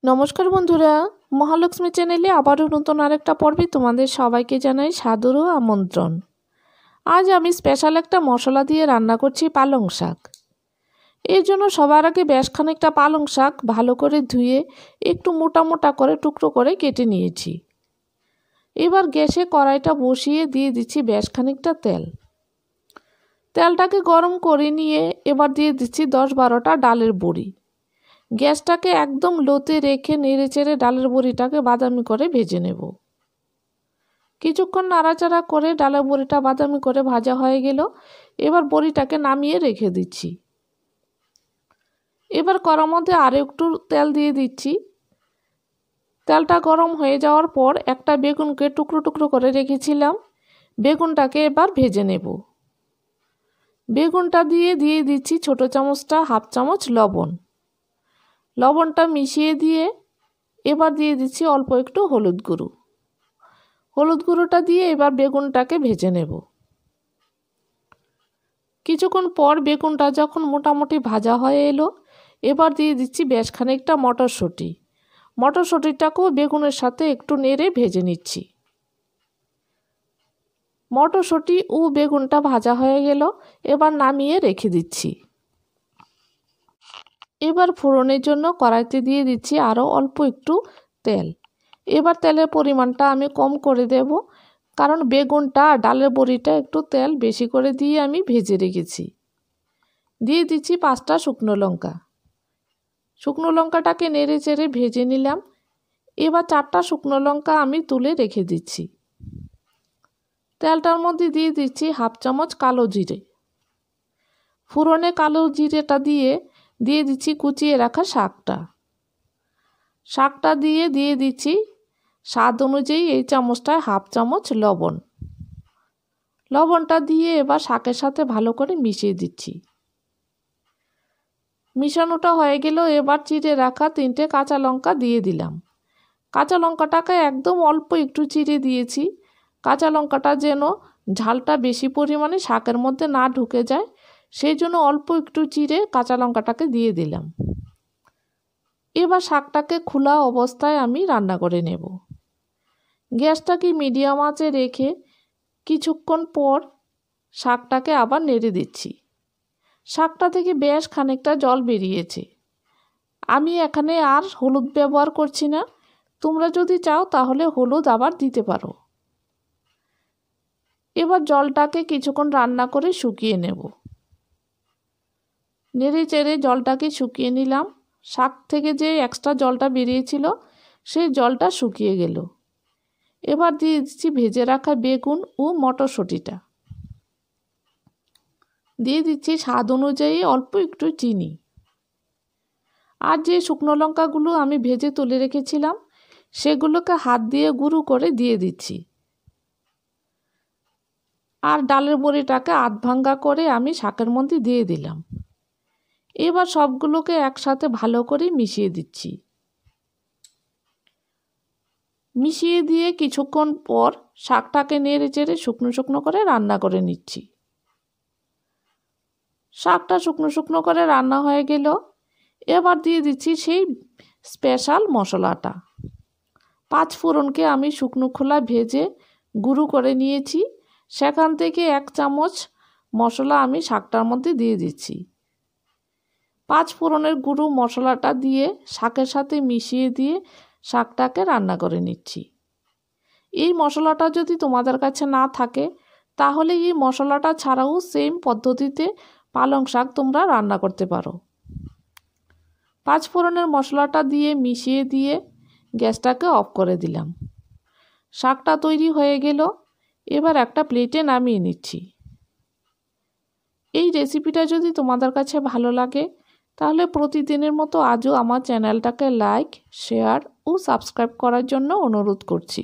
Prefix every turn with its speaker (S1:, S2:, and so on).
S1: নমস্কার বন্ধুরা, মহালক্ষ্মী চ্যানেলে আবারও নতুন আরেকটা পর্বে তোমাদের সবাইকে জানাই সাদর আমন্ত্রণ। আজ আমি স্পেশাল একটা মশলা দিয়ে রান্না করছি পালং শাক। এর জন্য সবার আগে বেশ খানিকটা পালং শাক ভালো করে ধুয়ে একটু মোটা মোটা করে টুকরো করে কেটে নিয়েছি। এবার গ্যাসে কড়াইটা বসিয়ে দিয়ে দিচ্ছি বেশ খানিকটা তেল। তেলটাকে গরম করে নিয়ে এবার দিয়ে দিচ্ছি 10-12টা ডালের বড়ি। গ্যাসটাকে একদম লোতে রেখে নেড়েচেড়ে ডালের বড়িটাকে বাদামি করে ভেজে নেব। কিছুক্ষণ নাড়াচাড়া করে ডালের বড়িটা বাদামি করে ভাজা হয়ে গেল। এবার বড়িটাকে নামিয়ে রেখে দিচ্ছি। এবার কড়ার মধ্যে আরও একটু তেল দিয়ে দিচ্ছি। তেলটা গরম হয়ে যাওয়ার পর একটা বেগুনকে টুকরো টুকরো করে রেখেছিলাম, বেগুনটাকে এবার ভেজে নেব। বেগুনটা দিয়ে দিচ্ছি ছোট চামচটা 1/2 চামচ লবণ। লবণটা মিশিয়ে দিয়ে এবার দিয়ে দিচ্ছি অল্প একটু হলুদ গুঁড়ো। হলুদ গুঁড়োটা দিয়ে এবার বেগুনটাকে ভেজে নেব। কিছুক্ষণ পর বেগুনটা যখন মোটামুটি ভাজা হয়ে এলো, এবার দিয়ে দিচ্ছি বেশ খানিকটা মটরশুঁটি। মটরশুঁটিটাকেও বেগুনের সাথে একটু নেড়ে ভেজে নিচ্ছি। মটরশুঁটি ও বেগুনটা ভাজা হয়ে গেল, এবার নামিয়ে রেখে দিচ্ছি। এবার ফোড়নের জন্য কড়াইতে দিয়ে দিচ্ছি আরও অল্প একটু তেল। এবার তেলের পরিমাণটা আমি কম করে দেব, কারণ বেগুনটা আর ডালের বড়িটা একটু তেল বেশি করে দিয়ে আমি ভেজে রেখেছি। দিয়ে দিচ্ছি 5টা শুকনো লঙ্কা। শুকনো লঙ্কাটাকে নেড়ে চেড়ে ভেজে নিলাম। এবার 4টা শুকনো লঙ্কা আমি তুলে রেখে দিচ্ছি। তেলটার মধ্যে দিয়ে দিচ্ছি 1/2 চামচ কালো জিরে। ফোড়নে কালো জিরেটা দিয়ে দিচ্ছি কুচিয়ে রাখা শাকটা দিয়ে দিচ্ছি স্বাদ অনুযায়ী এই চামচটায় 1/2 চামচ লবণ। লবণটা দিয়ে এবার শাকের সাথে ভালো করে মিশিয়ে দিচ্ছি। মিশানোটা হয়ে গেল, এবার চিড়ে রাখা 3টে কাঁচা লঙ্কা দিয়ে দিলাম। কাঁচা লঙ্কাটাকে একদম অল্প একটু চিড়ে দিয়েছি। কাঁচা লঙ্কাটা যেন ঝালটা বেশি পরিমাণে শাকের মধ্যে না ঢুকে যায়, সেই জন্য অল্প একটু চিড়ে কাঁচা লঙ্কাটাকে দিয়ে দিলাম। এবার শাকটাকে খোলা অবস্থায় আমি রান্না করে নেব। গ্যাসটাকে মিডিয়াম আঁচে রেখে কিছুক্ষণ পর শাকটাকে আবার নেড়ে দিচ্ছি। শাকটা থেকে বেশ খানিকটা জল বেরিয়েছে। আমি এখানে আর হলুদ ব্যবহার করছি না, তোমরা যদি চাও তাহলে হলুদ আবার দিতে পারো। এবার জলটাকে কিছুক্ষণ রান্না করে শুকিয়ে নেব। নেড়ে চেড়ে জলটাকে শুকিয়ে নিলাম। শাক থেকে যে এক্সট্রা জলটা বেরিয়েছিল সেই জলটা শুকিয়ে গেল। এবার দিয়ে দিচ্ছি ভেজে রাখা বেগুন ও মটরশুঁটিটা। দিয়ে দিচ্ছি স্বাদ অনুযায়ী অল্প একটু চিনি। আর যে শুকনো লঙ্কাগুলো আমি ভেজে তুলে রেখেছিলাম সেগুলোকে হাত দিয়ে গুঁড়ো করে দিয়ে দিচ্ছি। আর ডালের বড়িটাকে আধ ভাঙ্গা করে আমি শাকের মধ্যে দিয়ে দিলাম। এবার সবগুলোকে একসাথে ভালো করে মিশিয়ে দিচ্ছি। মিশিয়ে দিয়ে কিছুক্ষণ পর শাকটাকে নেড়ে চেড়ে শুকনো শুকনো করে রান্না করে নিচ্ছি। শাকটা শুকনো শুকনো করে রান্না হয়ে গেল, এবার দিয়ে দিচ্ছি সেই স্পেশাল মশলাটা। 5 ফোড়নকে আমি শুকনো খোলা ভেজে গুঁড়ো করে নিয়েছি, সেখান থেকে 1 চামচ মশলা আমি শাকটার মধ্যে দিয়ে দিচ্ছি। 5 ফোড়নের গুঁড়ো মশলাটা দিয়ে শাকের সাথে মিশিয়ে দিয়ে শাকটাকে রান্না করে নিচ্ছি। এই মশলাটা যদি তোমাদের কাছে না থাকে তাহলে এই মশলাটা ছাড়াও সেম পদ্ধতিতে পালং শাক তোমরা রান্না করতে পারো। 5 ফোড়নের মশলাটা দিয়ে মিশিয়ে দিয়ে গ্যাসটাকে অফ করে দিলাম। শাকটা তৈরি হয়ে গেল, এবার একটা প্লেটে নামিয়ে নিচ্ছি। এই রেসিপিটা যদি তোমাদের কাছে ভালো লাগে তাহলে প্রতিদিনের মতো আজও আমার চ্যানেলটাকে লাইক, শেয়ার ও সাবস্ক্রাইব করার জন্য অনুরোধ করছি।